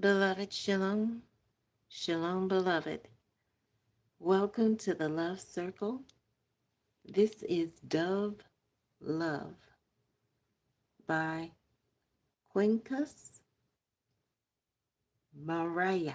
Beloved Shalom, Shalom, beloved. Welcome to the Love Circle. This is Dove Love by Quincus Mariah.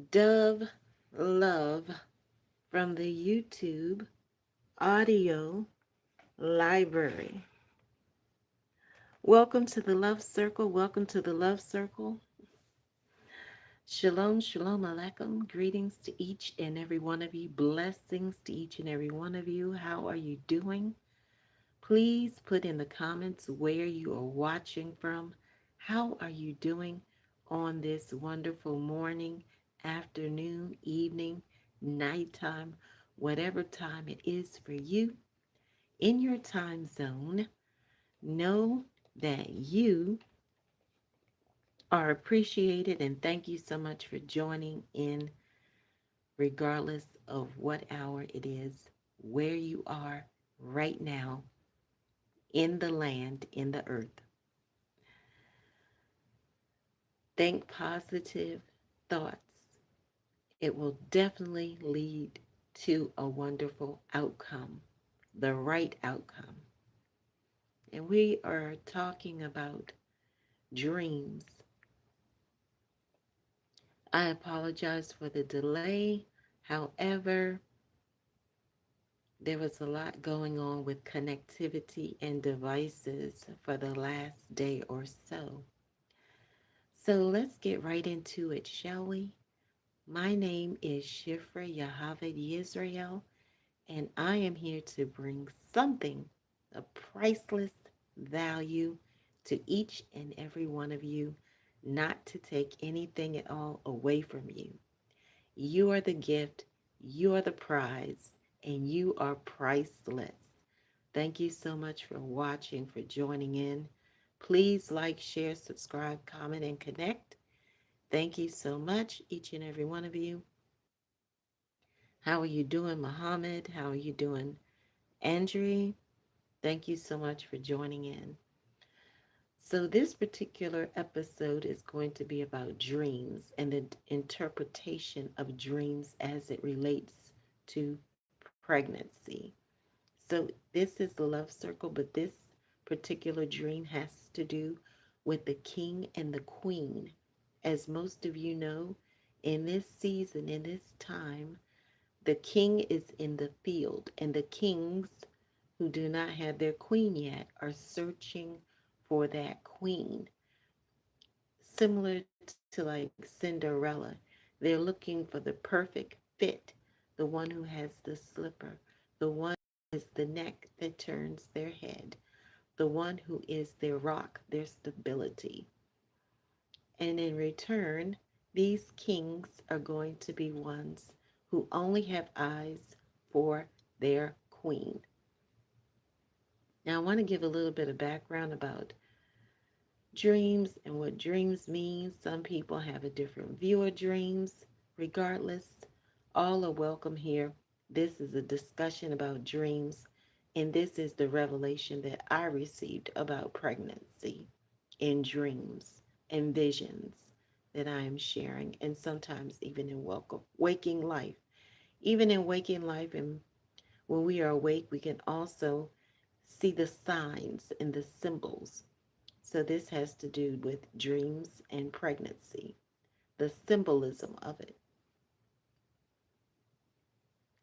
Dove Love from the YouTube audio library. Welcome to the Love Circle. Welcome to the Love Circle. Shalom, shalom, aleichem. Greetings to each and every one of you. Blessings to each and every one of you. How are you doing? Please put in the comments where you are watching from. How are you doing on this wonderful morning, afternoon, evening, nighttime, whatever time it is for you in your time zone? Know that you are appreciated and thank you so much for joining in, regardless of what hour it is, where you are right now in the land, in the earth. Think positive thoughts. It will definitely lead to a wonderful outcome, the right outcome. And we are talking about dreams. I apologize for the delay. However, there was a lot going on with connectivity and devices for the last day or so. So let's get right into it, shall we? My name is Shifrah Yocheved Yisrael, and I am here to bring something of priceless value to each and every one of you, not to take anything at all away from you. You are the gift, you are the prize, and you are priceless. Thank you so much for watching, for joining in. Please like, share, subscribe, comment, and connect. Thank you so much, each and every one of you. How are you doing, Muhammad? How are you doing, Andrew? Thank you so much for joining in. So, this particular episode is going to be about dreams and the interpretation of dreams as it relates to pregnancy. So, this is the love circle, but this particular dream has to do with the king and the queen. As most of you know, in this season, in this time, the king is in the field, and the kings who do not have their queen yet are searching for that queen. Similar to like Cinderella, they're looking for the perfect fit, the one who has the slipper, the one who is the neck that turns their head, the one who is their rock, their stability. And in return, these kings are going to be ones who only have eyes for their queen. Now, I want to give a little bit of background about dreams and what dreams mean. Some people have a different view of dreams. Regardless, all are welcome here. This is a discussion about dreams, and this is the revelation that I received about pregnancy in dreams and visions that I am sharing, and sometimes even in waking life. Even in waking life, and when we are awake, we can also see the signs and the symbols. So this has to do with dreams and pregnancy, the symbolism of it.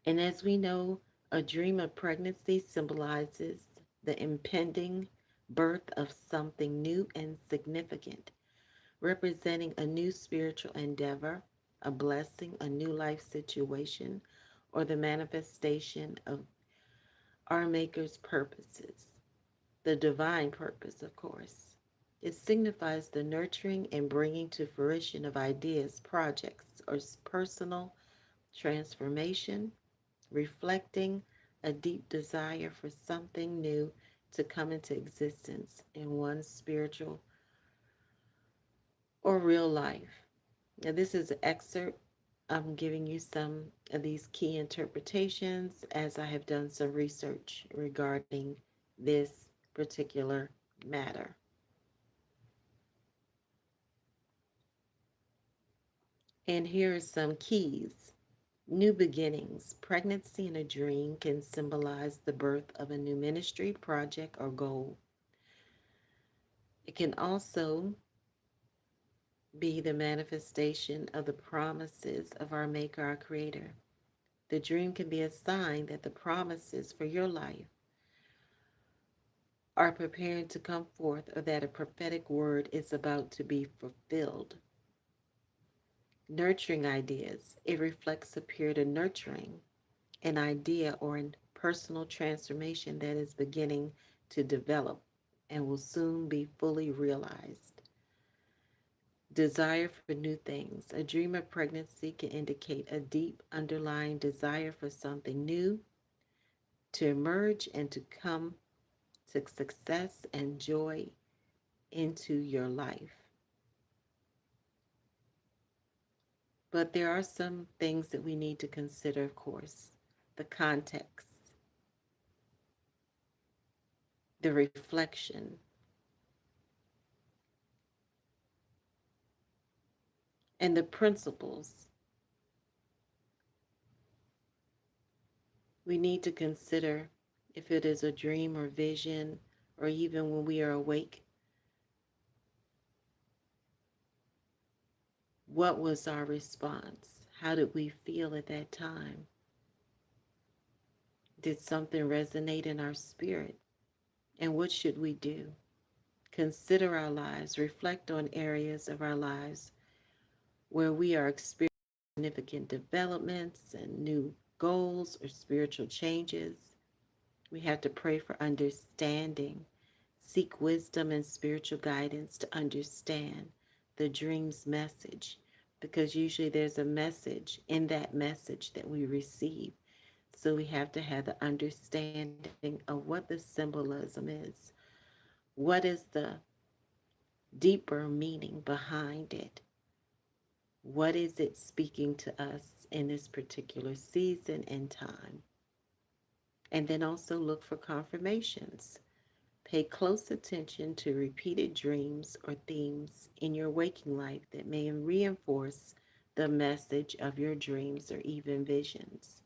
And as we know, a dream of pregnancy symbolizes the impending birth of something new and significant, representing a new spiritual endeavor, a blessing, a new life situation, or the manifestation of our Maker's purposes, the divine purpose, of course. It signifies the nurturing and bringing to fruition of ideas, projects, or personal transformation, reflecting a deep desire for something new to come into existence in one's spiritual or real life. Now, this is an excerpt. I'm giving you some of these key interpretations as I have done some research regarding this particular matter. And here are some keys. New beginnings. Pregnancy in a dream can symbolize the birth of a new ministry, project, or goal. It can also be the manifestation of the promises of our Maker, our Creator. The dream can be a sign that the promises for your life are preparing to come forth or that a prophetic word is about to be fulfilled. Nurturing ideas. It reflects a period of nurturing an idea or a personal transformation that is beginning to develop and will soon be fully realized. Desire for new things. A dream of pregnancy can indicate a deep underlying desire for something new to emerge and to come to success and joy into your life. But there are some things that we need to consider, of course. The context, the reflection, and the principles. We need to consider if it is a dream or vision, or even when we are awake, what was our response? How did we feel at that time? Did something resonate in our spirit? And what should we do? Consider our lives, reflect on areas of our lives where we are experiencing significant developments and new goals or spiritual changes. We have to pray for understanding, Seek wisdom and spiritual guidance to understand the dream's message, because usually there's a message in that message that we receive. So we have to have the understanding of what the symbolism is. What is the deeper meaning behind it? What is it speaking to us in this particular season and time? And then also look for confirmations. Pay close attention to repeated dreams or themes in your waking life that may reinforce the message of your dreams or even visions.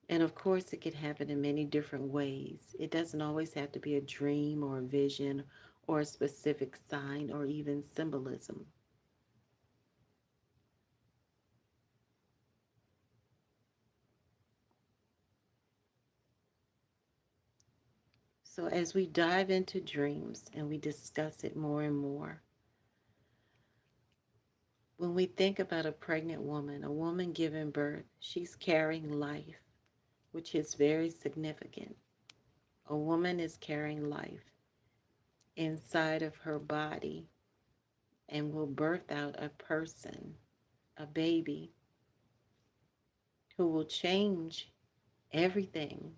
And of course, it can happen in many different ways. It doesn't always have to be a dream or a vision or a specific sign or even symbolism. So, as we dive into dreams and we discuss it more and more, when we think about a pregnant woman, a woman giving birth, she's carrying life, which is very significant. A woman is carrying life inside of her body and will birth out a person, a baby, who will change everything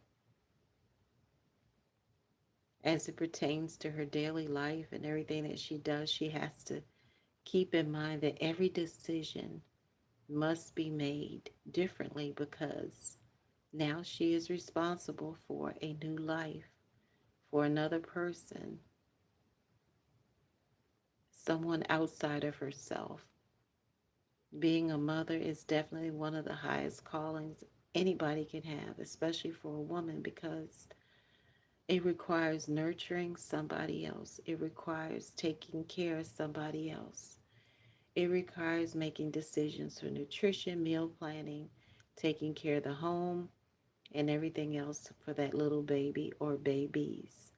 as it pertains to her daily life and everything that she does. She has to keep in mind that every decision must be made differently because now she is responsible for a new life, for another person, someone outside of herself. Being a mother is definitely one of the highest callings anybody can have, especially for a woman, because it requires nurturing somebody else. It requires taking care of somebody else. It requires making decisions for nutrition, meal planning, taking care of the home, and everything else for that little baby or babies,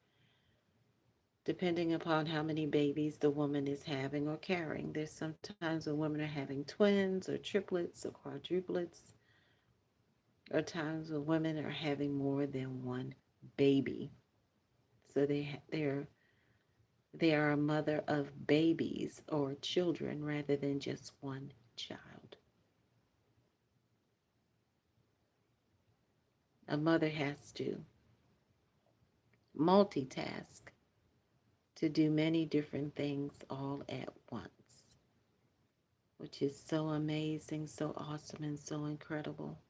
depending upon how many babies the woman is having or carrying. There's sometimes when women are having twins or triplets or quadruplets, or times when women are having more than one baby. So they are a mother of babies or children rather than just one child. A mother has to multitask to do many different things all at once, which is so amazing, so awesome, and so incredible.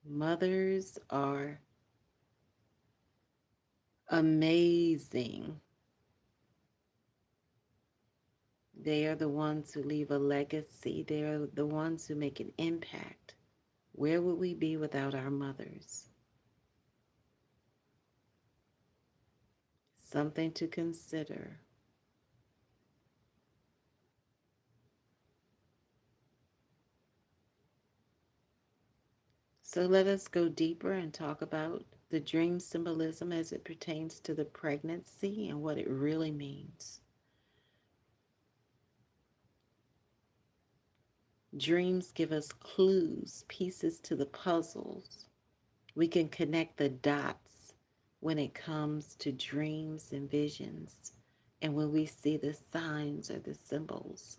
Mothers are amazing. They are the ones who leave a legacy. They are the ones who make an impact. Where would we be without our mothers? Something to consider. So let us go deeper and talk about the dream symbolism as it pertains to the pregnancy and what it really means. Dreams give us clues, pieces to the puzzles. We can connect the dots when it comes to dreams and visions and when we see the signs or the symbols.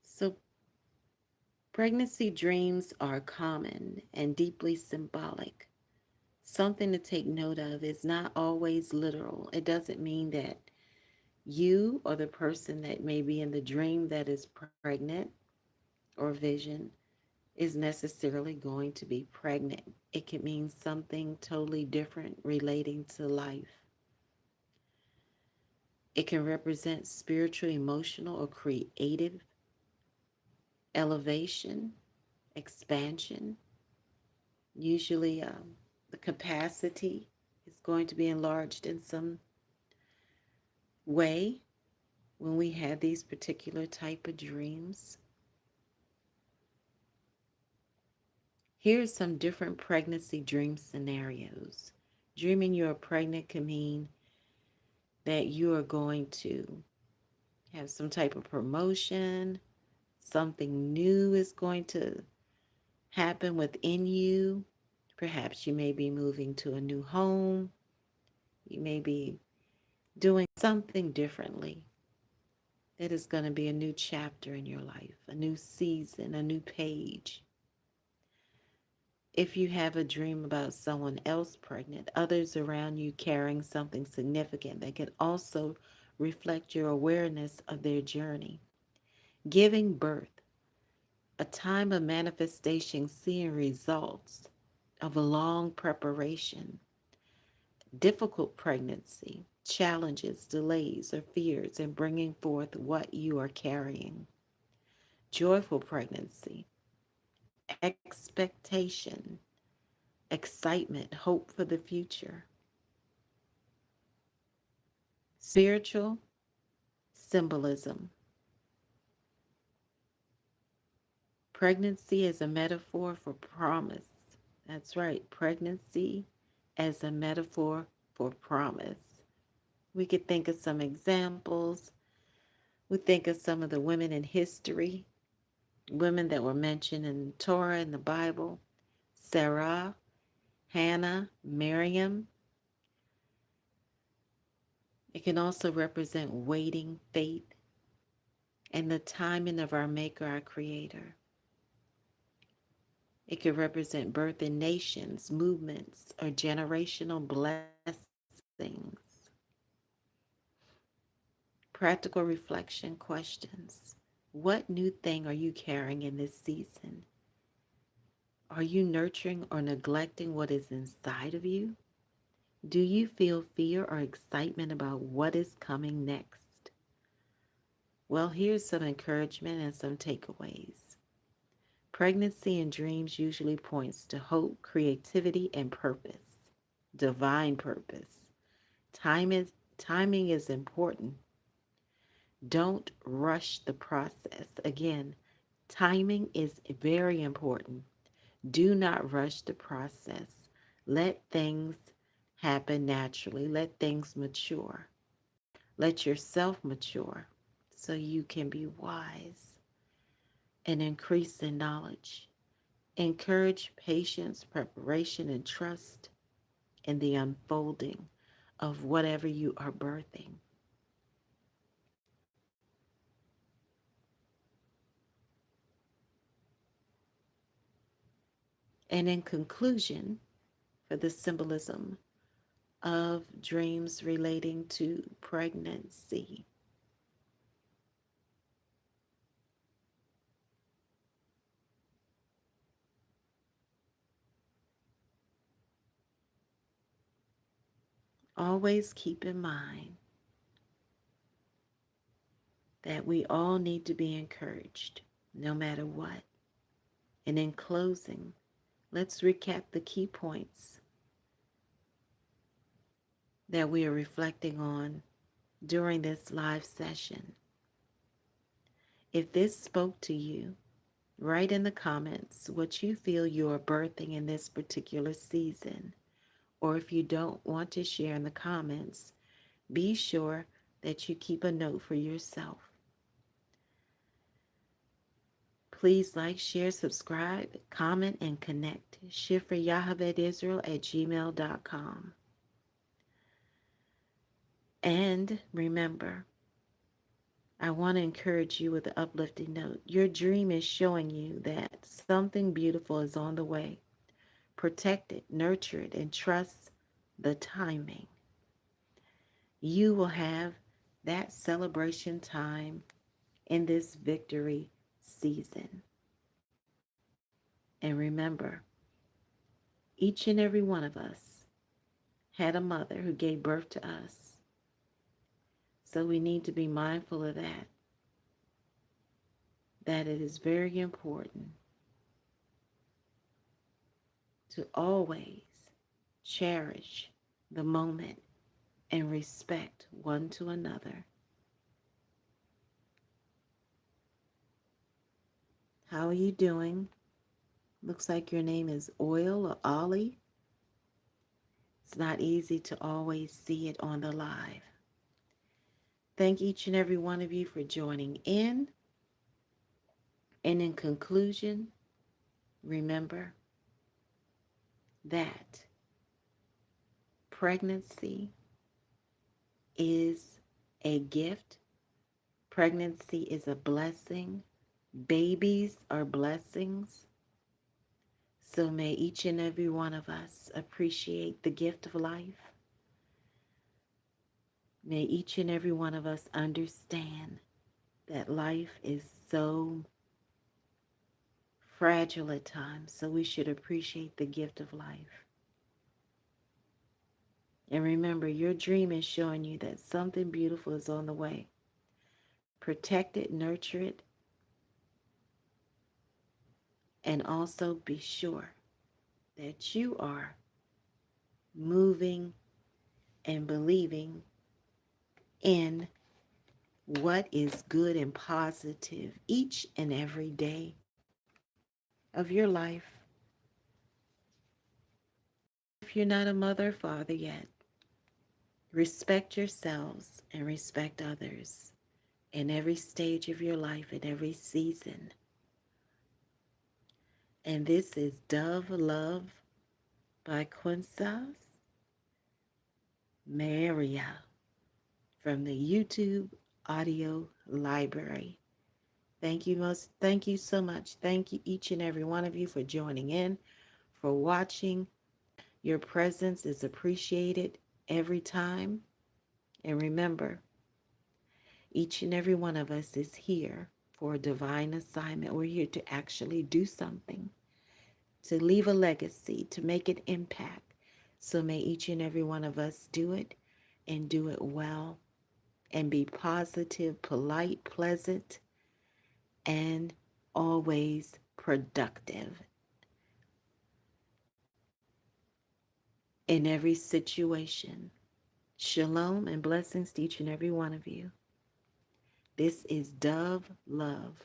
So, pregnancy dreams are common and deeply symbolic. Something to take note of is not always literal. It doesn't mean that you or the person that may be in the dream that is pregnant or vision is necessarily going to be pregnant. It could mean something totally different relating to life. It can represent spiritual, emotional, or creative elevation, expansion. Usually, the capacity is going to be enlarged in some way when we have these particular type of dreams. Here's some different pregnancy dream scenarios. Dreaming you're pregnant can mean that you are going to have some type of promotion, something new is going to happen within you. Perhaps you may be moving to a new home. You may be doing something differently. That is going to be a new chapter in your life, a new season, a new page. If you have a dream about someone else pregnant, others around you carrying something significant, that can also reflect your awareness of their journey. Giving birth, a time of manifestation, seeing results of a long preparation. Difficult pregnancy, challenges, delays, or fears in bringing forth what you are carrying. Joyful pregnancy, expectation, excitement, hope for the future. Spiritual symbolism. Pregnancy is a metaphor for promise. That's right, pregnancy as a metaphor for promise. We could think of some examples. We think of some of the women in history, women that were mentioned in Torah in the Bible: Sarah, Hannah, Miriam. It can also represent waiting, faith, and the timing of our Maker, our Creator. It could represent birth in nations, movements, or generational blessings. Practical reflection questions. What new thing are you carrying in this season? Are you nurturing or neglecting what is inside of you? Do you feel fear or excitement about what is coming next? Well, here's some encouragement and some takeaways. Pregnancy in dreams usually points to hope, creativity, and purpose, divine purpose. Timing is important. Don't rush the process. Again, timing is very important. Do not rush the process. Let things happen naturally. Let things mature. Let yourself mature so you can be wise and increase in knowledge. Encourage patience, preparation, and trust in the unfolding of whatever you are birthing. And in conclusion, for the symbolism of dreams relating to pregnancy, always keep in mind that we all need to be encouraged, no matter what. And in closing, let's recap the key points that we are reflecting on during this live session. If this spoke to you, write in the comments what you feel you are birthing in this particular season. Or if you don't want to share in the comments, be sure that you keep a note for yourself. Please like, share, subscribe, comment, and connect. shifrahyochevedyisrael@gmail.com. And remember, I want to encourage you with an uplifting note. Your dream is showing you that something beautiful is on the way. Protect it, nurture it, and trust the timing. You will have that celebration time in this victory season. And remember, each and every one of us had a mother who gave birth to us. So we need to be mindful of that it is very important to always cherish the moment and respect one to another. How are you doing? Looks like your name is Oil or Ollie. It's not easy to always see it on the live. Thank each and every one of you for joining in. And in conclusion, remember that pregnancy is a gift. Pregnancy is a blessing. Babies are blessings. So may each and every one of us appreciate the gift of life. May each and every one of us understand that life is so fragile at times, so we should appreciate the gift of life. And remember, your dream is showing you that something beautiful is on the way. Protect it, nurture it, and also be sure that you are moving and believing in what is good and positive each and every day of your life. If you're not a mother or father yet, respect yourselves and respect others in every stage of your life, in every season. And this is Dove Love by Quincy Maria from the YouTube audio library. Thank you so much. Thank you each and every one of you for joining in, for watching. Your presence is appreciated every time. And remember, each and every one of us is here for a divine assignment. We're here to actually do something, to leave a legacy, to make an impact. So may each and every one of us do it and do it well and be positive, polite, pleasant, and always productive in every situation. Shalom and blessings to each and every one of you. This is Dove Love.